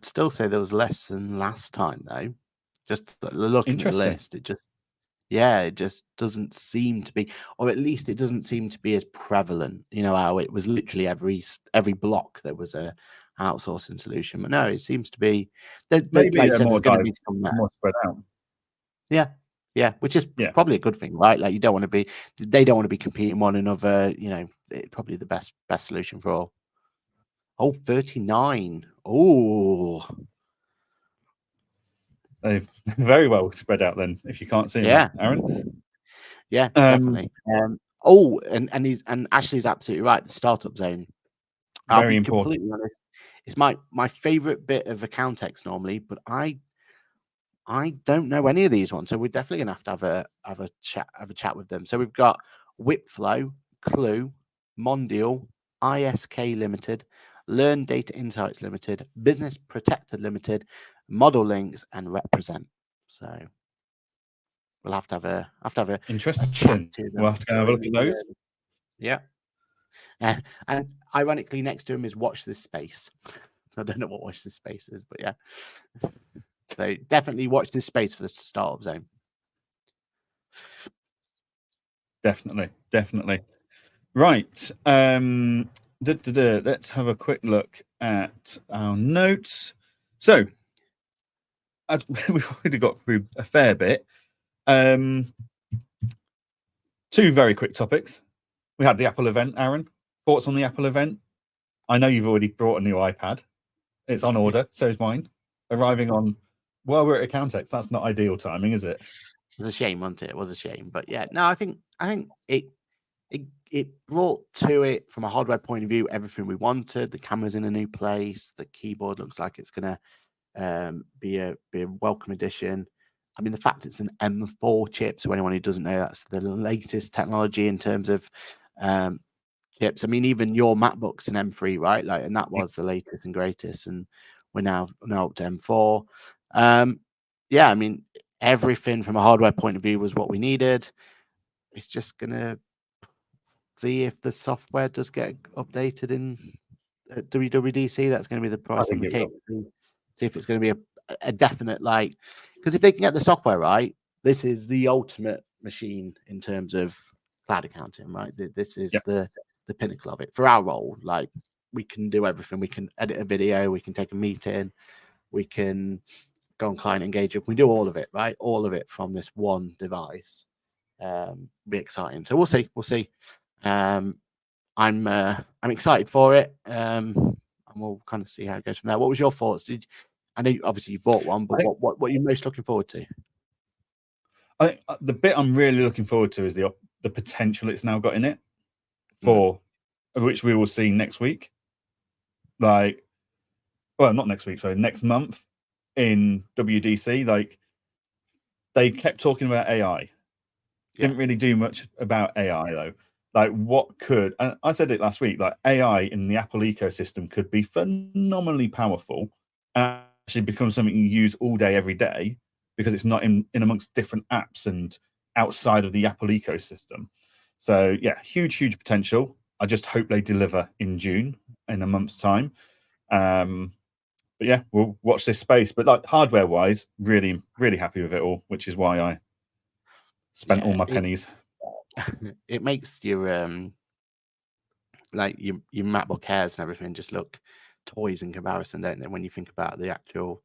still say there was less than last time, though. Just looking at the list, it just doesn't seem to be, or at least it doesn't seem to be as prevalent. You know how it was literally every block there was a outsourcing solution, but no, it seems to be maybe like said, there's going to be some more spread out. Yeah, which is probably a good thing, right? Like, they don't want to be competing one another. You know, probably the best solution for all. Oh, 39. Oh, they've very well spread out then, if you can't see them, Aaron. Yeah, definitely. And Ashley's absolutely right. The startup zone. I'll be completely honest. It's my favorite bit of Accountex normally, but I don't know any of these ones, so we're definitely gonna have to have a chat with them. So we've got Whipflow, Clue, Mondial, ISK Limited, Learn Data Insights Limited, Business Protector Limited, Model Links, and Represent. So we'll have to have a interesting. We'll have to go have a look at those. Yeah. And ironically, next to him is Watch This Space. So I don't know what Watch This Space is, but yeah. So definitely watch this space for the startup zone. Definitely. Right. Let's have a quick look at our notes. So we've already got through a fair bit. Two very quick topics. We had the Apple event, Aaron. Thoughts on the Apple event? I know you've already brought a new iPad. It's on order. So is mine. Arriving on, well, we're at Accountex. That's not ideal timing, is it? It was a shame, wasn't it? It was a shame. But yeah, no, I think it brought to it, from a hardware point of view, everything we wanted. The camera's in a new place. The keyboard looks like it's going to be a welcome addition. I mean, the fact it's an M4 chip, so anyone who doesn't know, that's the latest technology in terms of chips. I mean, even your MacBook's an M3, right? Like, and that was the latest and greatest, and we're now up to M4. Yeah, I mean, everything from a hardware point of view was what we needed. It's just gonna see if the software does get updated in WWDC. That's going to be the price on the cake. See if it's going to be a definite, like, because if they can get the software right, this is the ultimate machine in terms of cloud accounting, right? This is the pinnacle of it for our role. Like, we can do everything. We can edit a video. We can take a meeting. We can go on Client Engager. We do all of it, right? All of it from this one device. Be exciting. So we'll see. I'm excited for it. And we'll kind of see how it goes from there. What was your thoughts? I know obviously you bought one, but what are you most looking forward to? The bit I'm really looking forward to is the potential it's now got in it, for which we will see next week. Like, well, not next week, sorry, next month in WDC. Like, they kept talking about AI. Didn't really do much about AI though. Like, what could, and I said it last week, like AI in the Apple ecosystem could be phenomenally powerful and actually become something you use all day, every day, because it's not in amongst different apps and outside of the Apple ecosystem. So yeah, huge potential. I just hope they deliver in June, in a month's time. But yeah, we'll watch this space. But like hardware wise, really happy with it all, which is why I spent all my pennies. It makes your like your MacBook Airs and everything just look toys in comparison, don't they, when you think about the actual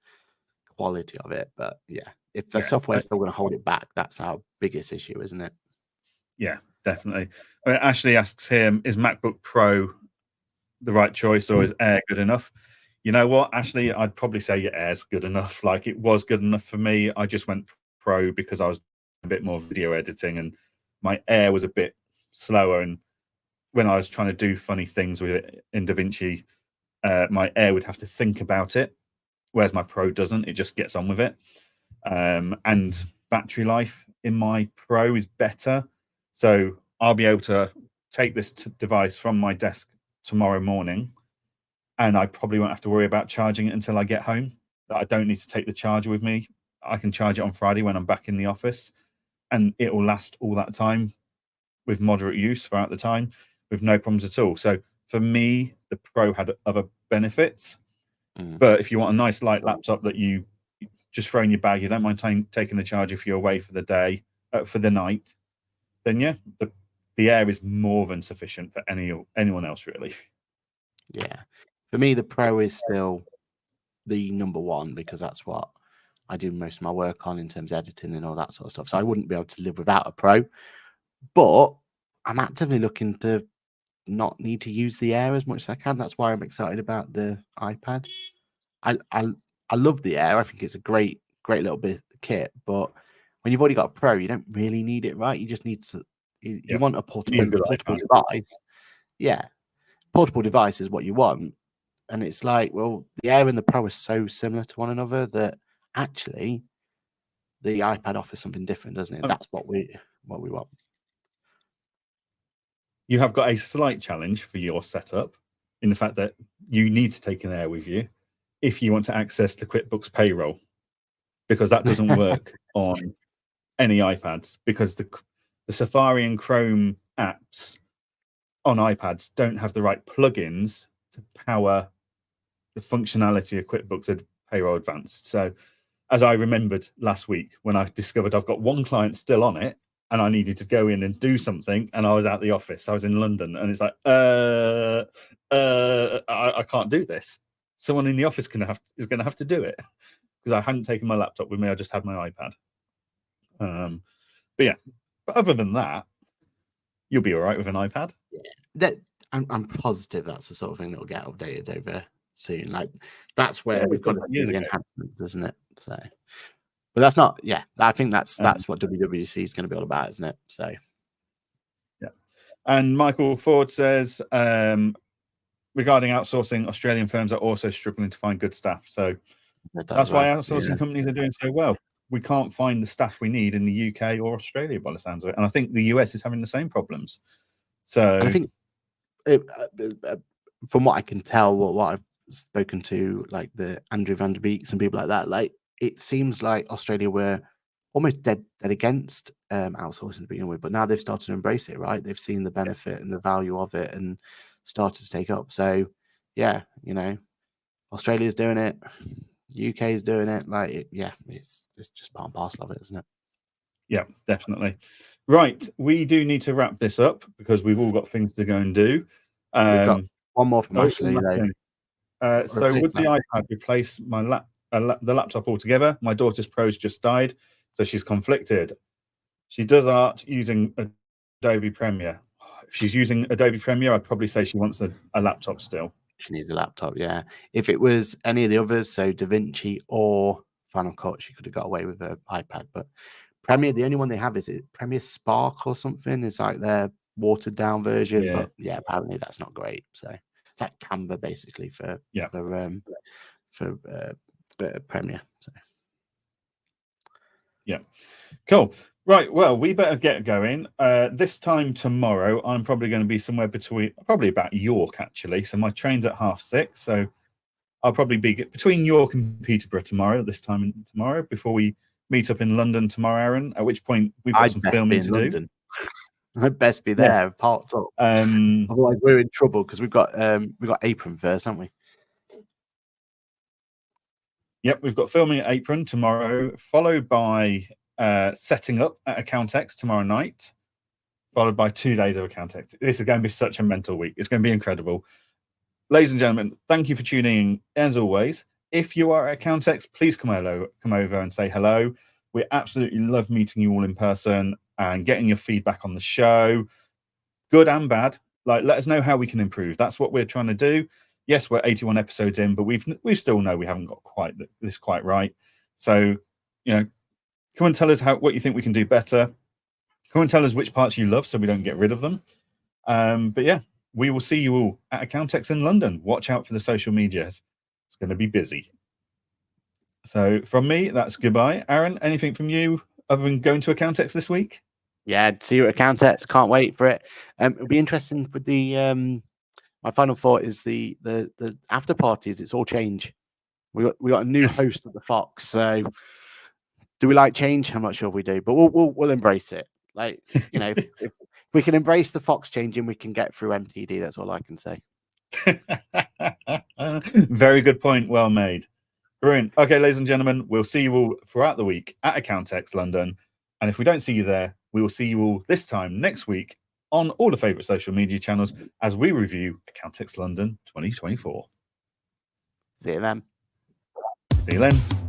quality of it? But yeah, if the software is still going to hold it back, that's our biggest issue, isn't it? Yeah, definitely. I mean, Ashley asks him, is MacBook Pro the right choice or is Air good enough? You know what, Ashley, I'd probably say your Air's good enough. Like, it was good enough for me. I just went Pro because I was a bit more video editing and my Air was a bit slower. And when I was trying to do funny things with it in DaVinci, my Air would have to think about it, whereas my Pro doesn't. It just gets on with it. And battery life in my Pro is better. So I'll be able to take this device from my desk tomorrow morning, and I probably won't have to worry about charging it until I get home. I don't need to take the charger with me. I can charge it on Friday when I'm back in the office, and it will last all that time with moderate use throughout the time with no problems at all. So for me, the Pro had other benefits. But if you want a nice light laptop that you just throw in your bag, you don't mind taking the charger if you're away for the day, for the night, then yeah, the Air is more than sufficient for anyone else, really. Yeah. For me, the Pro is still the number one because that's what I do most of my work on in terms of editing and all that sort of stuff. So I wouldn't be able to live without a Pro. But I'm actively looking to not need to use the Air as much as I can. That's why I'm excited about the iPad. I love the Air. I think it's a great little bit of kit. But when you've already got a Pro, you don't really need it, right? You just need to. You want a portable device. Yeah, portable device is what you want. And it's like, well, the Air and the Pro are so similar to one another that actually the iPad offers something different, doesn't it? That's what we want. You have got a slight challenge for your setup in the fact that you need to take an Air with you if you want to access the QuickBooks payroll, because that doesn't work on any iPads, because the Safari and Chrome apps on iPads don't have the right plugins to power the functionality of QuickBooks Payroll Advanced. So as I remembered last week when I discovered I've got one client still on it and I needed to go in and do something, and I was out the office, I was in London, and it's like, I can't do this. Someone in the office is going to have to do it because I hadn't taken my laptop with me. I just had my iPad. But other than that, you'll be all right with an iPad. Yeah, I'm positive that's the sort of thing that will get updated over soon. Like, that's where we've got to see the enhancements, isn't it? So, but that's not. Yeah, I think that's what WWDC is going to be all about, isn't it? So, yeah. And Michael Ford says, regarding outsourcing, Australian firms are also struggling to find good staff. So that's why outsourcing companies are doing so well. We can't find the staff we need in the UK or Australia by the sounds of it. And I think the US is having the same problems. So and I think from what I can tell, what I've spoken to, like the Andrew Van Der Beeks and people like that, like it seems like Australia were almost dead against outsourcing to begin with, but now they've started to embrace it, right? They've seen the benefit and the value of it and started to take up. So yeah, Australia's doing it, UK is doing it. Like, it's just part and parcel of it, isn't it? Yeah, definitely. Right, we do need to wrap this up because we've all got things to go and do. We've got one more from Ashley. So would the iPad replace the laptop altogether? My daughter's Pro's just died, so she's conflicted. She does art using Adobe Premiere. If she's using Adobe Premiere, I'd probably say she wants a laptop still. She needs a laptop, yeah. If it was any of the others, so DaVinci or Final Cut, she could have got away with an iPad. But Premiere, the only one they have is it Premiere Spark or something. It's like their watered down version. Yeah. But yeah, apparently that's not great. So it's like Canva basically for Premiere. So yeah, cool. Right, well, we better get going. This time tomorrow, I'm probably going to be somewhere probably about York, actually. So my train's at 6:30. So I'll probably be between York and Peterborough tomorrow, tomorrow, before we meet up in London tomorrow, Aaron, at which point we've got some filming to do. I'd best be there, parked up. Otherwise, we're in trouble because we've got Apron first, haven't we? Yep, we've got filming at Apron tomorrow, followed by setting up at Accountex tomorrow night, followed by 2 days of Accountex. This is going to be such a mental week. It's going to be incredible. Ladies and gentlemen, thank you for tuning in as always. If you are at Accountex, please come over and say hello. We absolutely love meeting you all in person and getting your feedback on the show, good and bad. Like, let us know how we can improve. That's what we're trying to do. Yes, we're 81 episodes in, but we still know we haven't got this quite right. So, come and tell us what you think we can do better. Come and tell us which parts you love so we don't get rid of them. But yeah, we will see you all at Accountex in London. Watch out for the social medias. It's going to be busy. So from me, that's goodbye. Aaron, anything from you other than going to Accountex this week? Yeah, see you at Accountex. Can't wait for it. It'll be interesting with the my final thought is the after parties. It's all change. We got a new host at the Fox. So do we like change? I'm not sure if we do, but we'll embrace it. Like, if we can embrace the Fox changing, we can get through MTD. That's all I can say. Very good point. Well made. Brilliant. Okay, ladies and gentlemen, we'll see you all throughout the week at Accountex London. And if we don't see you there, we will see you all this time next week on all the favourite social media channels as we review Accountex London 2024. See you then. See you then.